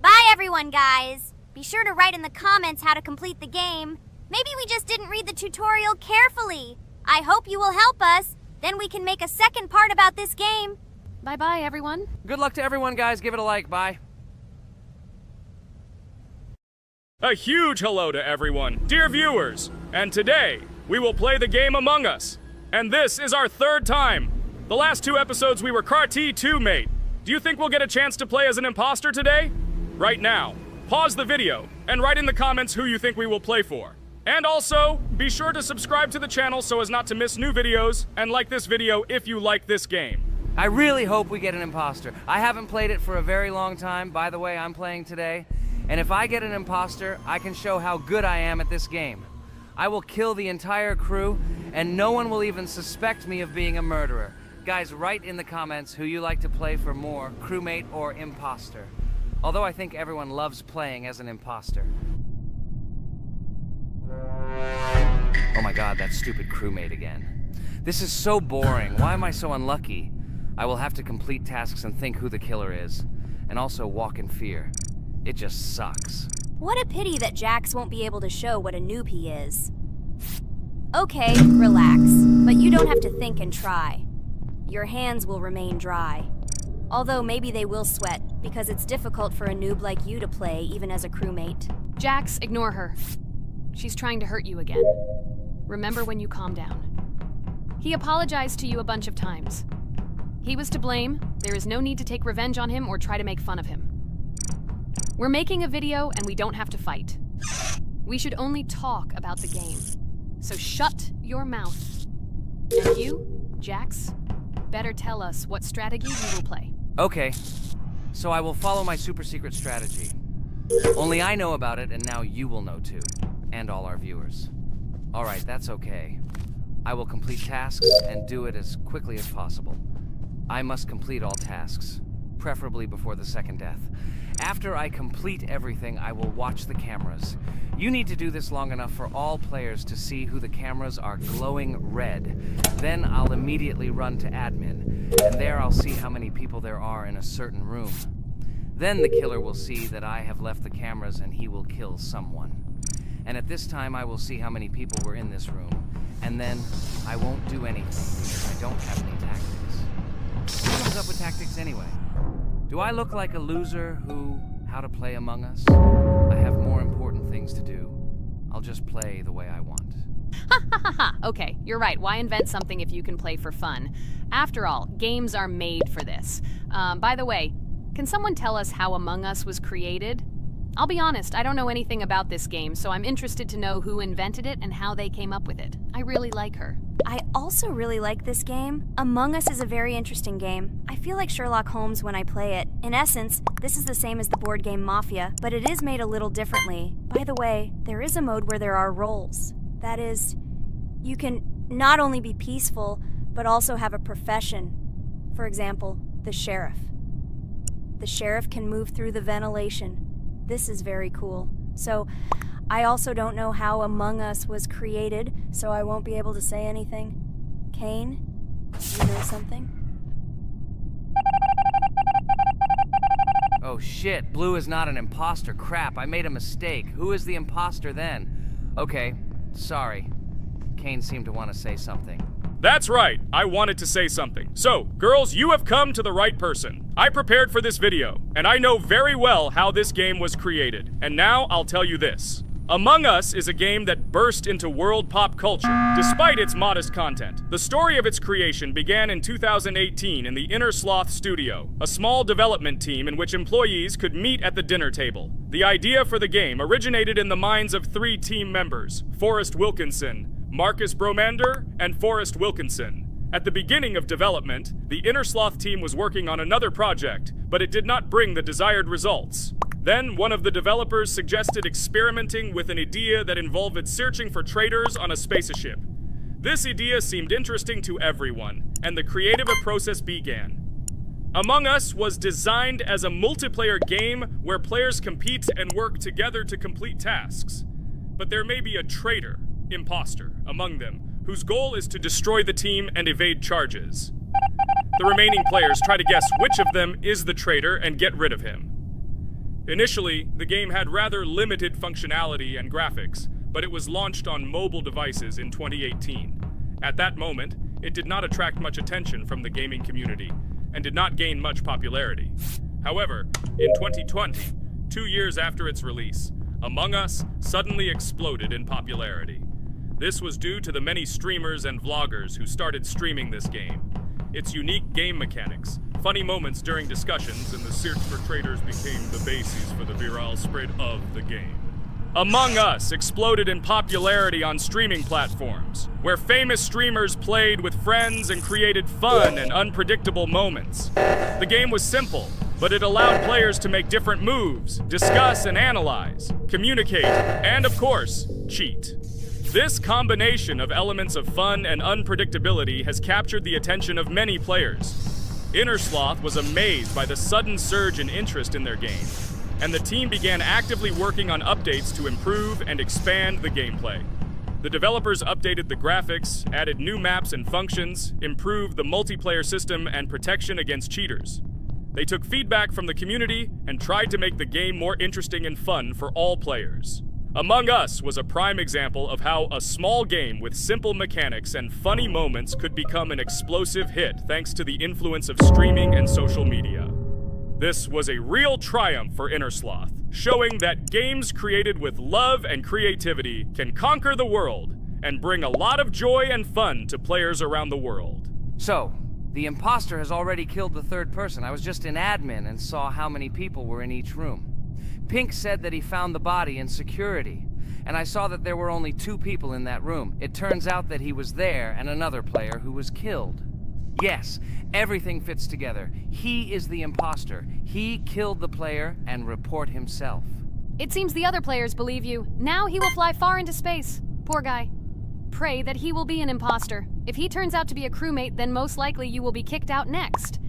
Bye everyone, guys. Be sure to write in the comments how to complete the game. Maybe we just didn't read the tutorial carefully. I hope you will help us. Then we can make a second part about this game. Bye-bye, everyone. Good luck to everyone, guys. Give it a like. Bye. A huge hello to everyone, dear viewers. And today, we will play the game Among Us. And this is our third time. The last two episodes we were CAR-T 2 mate. Do you think we'll get a chance to play as an imposter today? Right now, pause the video and write in the comments who you think we will play for. And also, be sure to subscribe to the channel so as not to miss new videos, and like this video if you like this game. I really hope we get an imposter. I haven't played it for a very long time. By the way, I'm playing today. And if I get an imposter, I can show how good I am at this game. I will kill the entire crew, and no one will even suspect me of being a murderer. Guys, write in the comments who you like to play for more, crewmate or imposter. Although I think everyone loves playing as an imposter. Oh my god, that stupid crewmate again. This is so boring. Why am I so unlucky? I will have to complete tasks and think who the killer is, and also walk in fear. It just sucks. What a pity that Jax won't be able to show what a noob he is. Okay, relax, but you don't have to think and try. Your hands will remain dry. Although maybe they will sweat, because it's difficult for a noob like you to play even as a crewmate. Jax, ignore her. She's trying to hurt you again. Remember when you calm down. He apologized to you a bunch of times. He was to blame. There is no need to take revenge on him or try to make fun of him. We're making a video and we don't have to fight. We should only talk about the game. So shut your mouth. And you, Jax, better tell us what strategy you will play. Okay, so I will follow my super secret strategy. Only I know about it, and now you will know too. And all our viewers. Alright, that's okay. I will complete tasks and do it as quickly as possible. I must complete all tasks, preferably before the second death. After I complete everything, I will watch the cameras. You need to do this long enough for all players to see who the cameras are glowing red. Then I'll immediately run to admin, and there I'll see how many people there are in a certain room. Then the killer will see that I have left the cameras and he will kill someone. And at this time I will see how many people were in this room. And then I won't do anything because I don't have any tactics. Who comes up with tactics anyway? Do I look like a loser who, how to play Among Us? I have more important things to do. I'll just play the way I want. Ha ha ha ha! Okay, you're right. Why invent something if you can play for fun? After all, games are made for this. By the way, can someone tell us how Among Us was created? I'll be honest, I don't know anything about this game, so I'm interested to know who invented it and how they came up with it. I really like her. I also really like this game. Among Us is a very interesting game. I feel like Sherlock Holmes when I play it. In essence, this is the same as the board game Mafia, but it is made a little differently. By the way, there is a mode where there are roles. That is, you can not only be peaceful, but also have a profession. For example, the sheriff. The sheriff can move through the ventilation. This is very cool. So, I also don't know how Among Us was created, so I won't be able to say anything. Kane, you know something? Oh shit, Blue is not an imposter. Crap, I made a mistake. Who is the imposter then? Okay, sorry. Kane seemed to want to say something. That's right, I wanted to say something. So, girls, you have come to the right person. I prepared for this video, and I know very well how this game was created. And now I'll tell you this. Among Us is a game that burst into world pop culture, despite its modest content. The story of its creation began in 2018 in the Inner Sloth Studio, a small development team in which employees could meet at the dinner table. The idea for the game originated in the minds of 3 team members, Forrest Wilkinson, Marcus Bromander, and Forrest Wilkinson. At the beginning of development, the Inner Sloth team was working on another project, but it did not bring the desired results. Then, one of the developers suggested experimenting with an idea that involved searching for traitors on a spaceship. This idea seemed interesting to everyone, and the creative process began. Among Us was designed as a multiplayer game where players compete and work together to complete tasks. But there may be a traitor, imposter, among them, whose goal is to destroy the team and evade charges. The remaining players try to guess which of them is the traitor and get rid of him. Initially, the game had rather limited functionality and graphics, but it was launched on mobile devices in 2018. At that moment, it did not attract much attention from the gaming community, and did not gain much popularity. However, in 2020, 2 years after its release, Among Us suddenly exploded in popularity. This was due to the many streamers and vloggers who started streaming this game. Its unique game mechanics, funny moments during discussions, and the search for traitors became the basis for the viral spread of the game. Among Us exploded in popularity on streaming platforms, where famous streamers played with friends and created fun and unpredictable moments. The game was simple, but it allowed players to make different moves, discuss and analyze, communicate, and of course, cheat. This combination of elements of fun and unpredictability has captured the attention of many players. Innersloth was amazed by the sudden surge in interest in their game, and the team began actively working on updates to improve and expand the gameplay. The developers updated the graphics, added new maps and functions, improved the multiplayer system and protection against cheaters. They took feedback from the community and tried to make the game more interesting and fun for all players. Among Us was a prime example of how a small game with simple mechanics and funny moments could become an explosive hit thanks to the influence of streaming and social media. This was a real triumph for Innersloth, showing that games created with love and creativity can conquer the world and bring a lot of joy and fun to players around the world. So, the imposter has already killed the third person. I was just in admin and saw how many people were in each room. Pink said that he found the body in security, and I saw that there were only 2 people in that room. It turns out that he was there and another player who was killed. Yes, everything fits together. He is the imposter. He killed the player and report himself. It seems the other players believe you. Now he will fly far into space. Poor guy. Pray that he will be an imposter. If he turns out to be a crewmate, then most likely you will be kicked out next.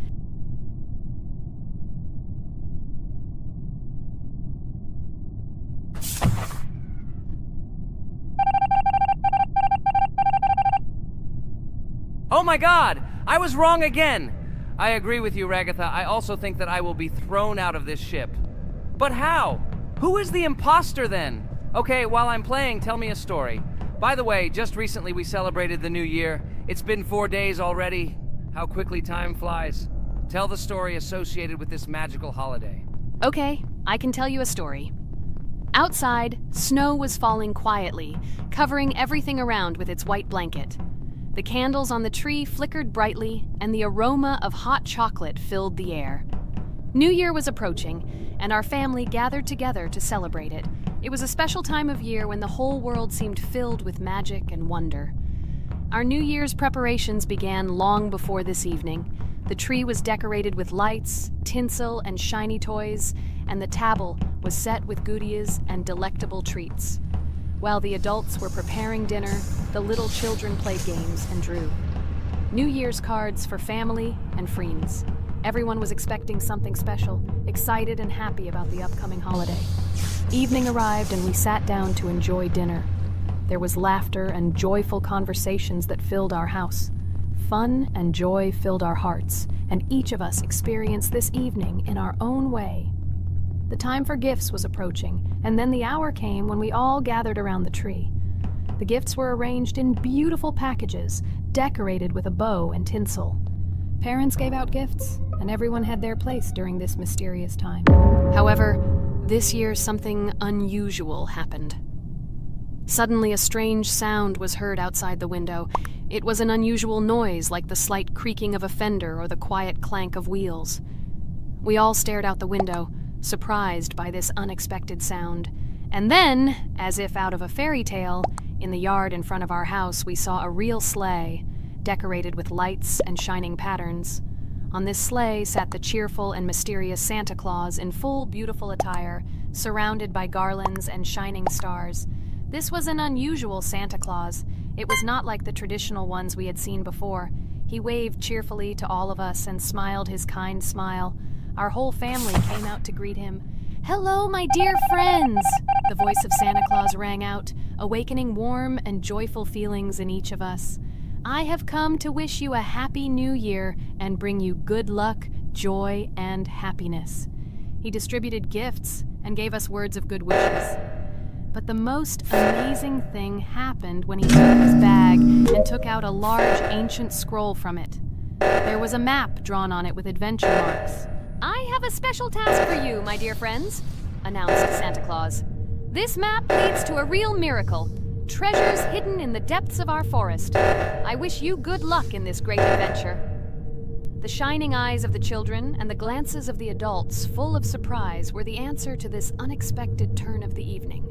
Oh my god! I was wrong again! I agree with you, Ragatha. I also think that I will be thrown out of this ship. But how? Who is the imposter then? Okay, while I'm playing, tell me a story. By the way, just recently we celebrated the new year. It's been 4 days already. How quickly time flies. Tell the story associated with this magical holiday. Okay, I can tell you a story. Outside, snow was falling quietly, covering everything around with its white blanket. The candles on the tree flickered brightly, and the aroma of hot chocolate filled the air. New Year was approaching, and our family gathered together to celebrate it. It was a special time of year when the whole world seemed filled with magic and wonder. Our New Year's preparations began long before this evening. The tree was decorated with lights, tinsel, and shiny toys, and the table was set with goodies and delectable treats. While the adults were preparing dinner, the little children played games and drew. New Year's cards for family and friends. Everyone was expecting something special, excited and happy about the upcoming holiday. Evening arrived and we sat down to enjoy dinner. There was laughter and joyful conversations that filled our house. Fun and joy filled our hearts, and each of us experienced this evening in our own way. The time for gifts was approaching, and then the hour came when we all gathered around the tree. The gifts were arranged in beautiful packages, decorated with a bow and tinsel. Parents gave out gifts, and everyone had their place during this mysterious time. However, this year something unusual happened. Suddenly a strange sound was heard outside the window. It was an unusual noise, like the slight creaking of a fender or the quiet clank of wheels. We all stared out the window, surprised by this unexpected sound. And then, as if out of a fairy tale, in the yard in front of our house we saw a real sleigh, decorated with lights and shining patterns. On this sleigh sat the cheerful and mysterious Santa Claus in full beautiful attire, surrounded by garlands and shining stars. This was an unusual Santa Claus. It was not like the traditional ones we had seen before. He waved cheerfully to all of us and smiled his kind smile. Our whole family came out to greet him. "Hello, my dear friends!" The voice of Santa Claus rang out, awakening warm and joyful feelings in each of us. "I have come to wish you a happy new year and bring you good luck, joy, and happiness." He distributed gifts and gave us words of good wishes. But the most amazing thing happened when he took his bag and took out a large ancient scroll from it. There was a map drawn on it with adventure marks. "I have a special task for you, my dear friends," announced Santa Claus. "This map leads to a real miracle. Treasures hidden in the depths of our forest. I wish you good luck in this great adventure." The shining eyes of the children and the glances of the adults, full of surprise, were the answer to this unexpected turn of the evening.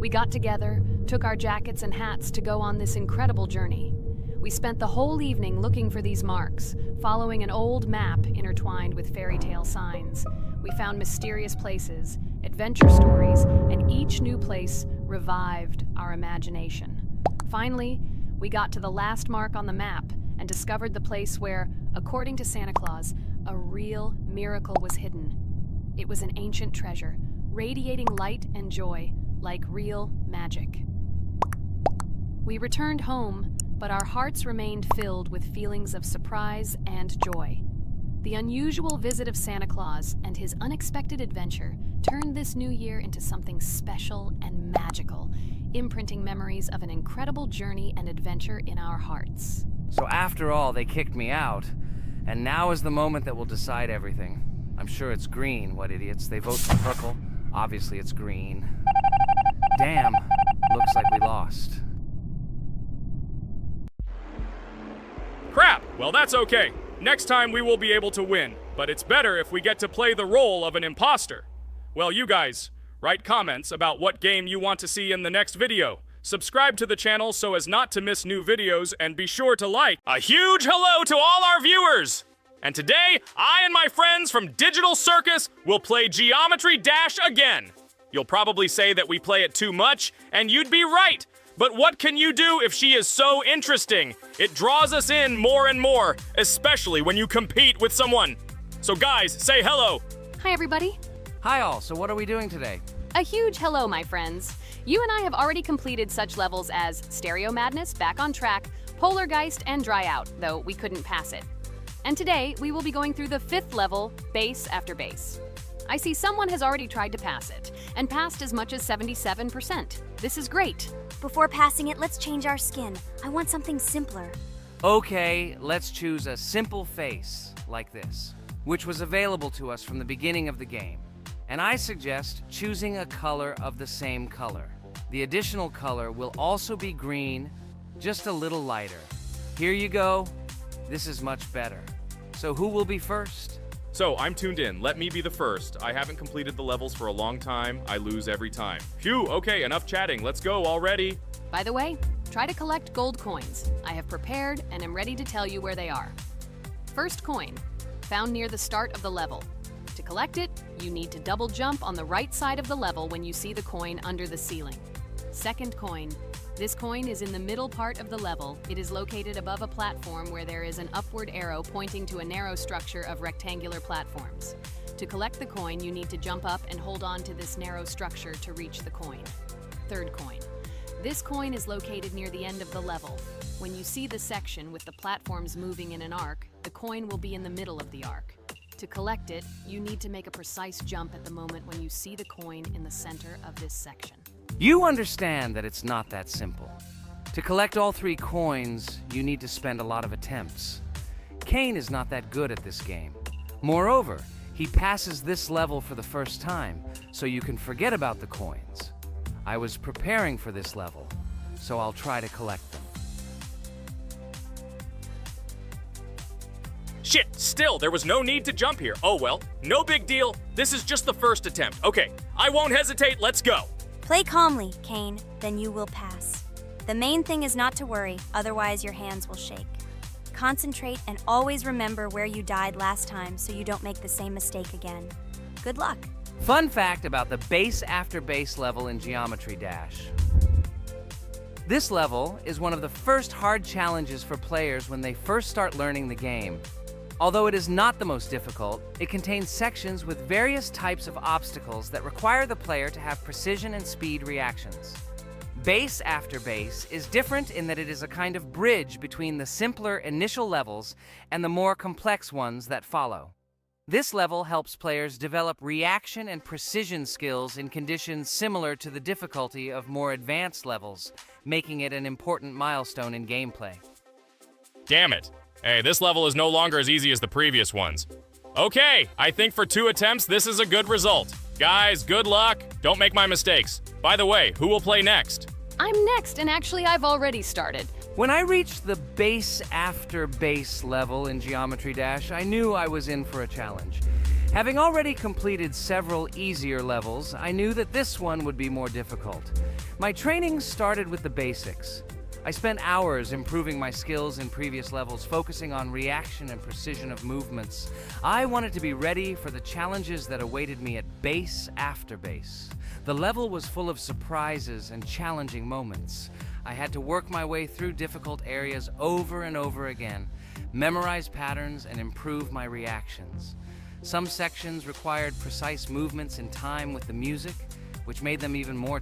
We got together, took our jackets and hats to go on this incredible journey. We spent the whole evening looking for these marks, following an old map intertwined with fairy tale signs. We found mysterious places, adventure stories, and each new place revived our imagination. Finally, we got to the last mark on the map and discovered the place where, according to Santa Claus, a real miracle was hidden. It was an ancient treasure, radiating light and joy like real magic. We returned home, but our hearts remained filled with feelings of surprise and joy. The unusual visit of Santa Claus and his unexpected adventure turned this new year into something special and magical, imprinting memories of an incredible journey and adventure in our hearts. So after all, they kicked me out, and now is the moment that will decide everything. I'm sure it's green, what idiots. They vote for purple. Obviously it's green. Damn, looks like we lost. Crap! Well, that's okay. Next time we will be able to win, but it's better if we get to play the role of an imposter. Well, you guys, write comments about what game you want to see in the next video. Subscribe to the channel so as not to miss new videos, and be sure to like. A huge hello to all our viewers! And today, I and my friends from Digital Circus will play Geometry Dash again. You'll probably say that we play it too much, and you'd be right. But what can you do if she is so interesting? It draws us in more and more, especially when you compete with someone. So guys, say hello. Hi, everybody. Hi all, so what are we doing today? A huge hello, my friends. You and I have already completed such levels as Stereo Madness, Back on Track, Polargeist, and Dry Out, though we couldn't pass it. And today, we will be going through the 5th level, Base After Base. I see someone has already tried to pass it, and passed as much as 77%. This is great. Before passing it, let's change our skin. I want something simpler. Okay, let's choose a simple face, like this, which was available to us from the beginning of the game. And I suggest choosing a color of the same color. The additional color will also be green, just a little lighter. Here you go. This is much better. So who will be first? So, I'm tuned in. Let me be the first. I haven't completed the levels for a long time. I lose every time. Phew, okay, enough chatting. Let's go already. By the way, try to collect gold coins. I have prepared and am ready to tell you where they are. First coin, found near the start of the level. To collect it, you need to double jump on the right side of the level when you see the coin under the ceiling. Second coin. This coin is in the middle part of the level. It is located above a platform where there is an upward arrow pointing to a narrow structure of rectangular platforms. To collect the coin, you need to jump up and hold on to this narrow structure to reach the coin. Third coin. This coin is located near the end of the level. When you see the section with the platforms moving in an arc, the coin will be in the middle of the arc. To collect it, you need to make a precise jump at the moment when you see the coin in the center of this section. You understand that it's not that simple. To collect all 3 coins, you need to spend a lot of attempts. Kane is not that good at this game. Moreover, he passes this level for the first time, so you can forget about the coins. I was preparing for this level, so I'll try to collect them. Shit, still, there was no need to jump here. Oh well, no big deal. This is just the first attempt. Okay, I won't hesitate, let's go. Play calmly, Kane, then you will pass. The main thing is not to worry, otherwise your hands will shake. Concentrate and always remember where you died last time so you don't make the same mistake again. Good luck. Fun fact about the Base After Base level in Geometry Dash. This level is one of the first hard challenges for players when they first start learning the game. Although it is not the most difficult, it contains sections with various types of obstacles that require the player to have precision and speed reactions. Base After Base is different in that it is a kind of bridge between the simpler initial levels and the more complex ones that follow. This level helps players develop reaction and precision skills in conditions similar to the difficulty of more advanced levels, making it an important milestone in gameplay. Damn it. Hey, this level is no longer as easy as the previous ones. Okay, I think for 2 attempts, this is a good result. Guys, good luck. Don't make my mistakes. By the way, who will play next? I'm next, and actually I've already started. When I reached the Base After Base level in Geometry Dash, I knew I was in for a challenge. Having already completed several easier levels, I knew that this one would be more difficult. My training started with the basics. I spent hours improving my skills in previous levels, focusing on reaction and precision of movements. I wanted to be ready for the challenges that awaited me at base after base. The level was full of surprises and challenging moments. I had to work my way through difficult areas over and over again, memorize patterns, and improve my reactions. Some sections required precise movements in time with the music, which made them even more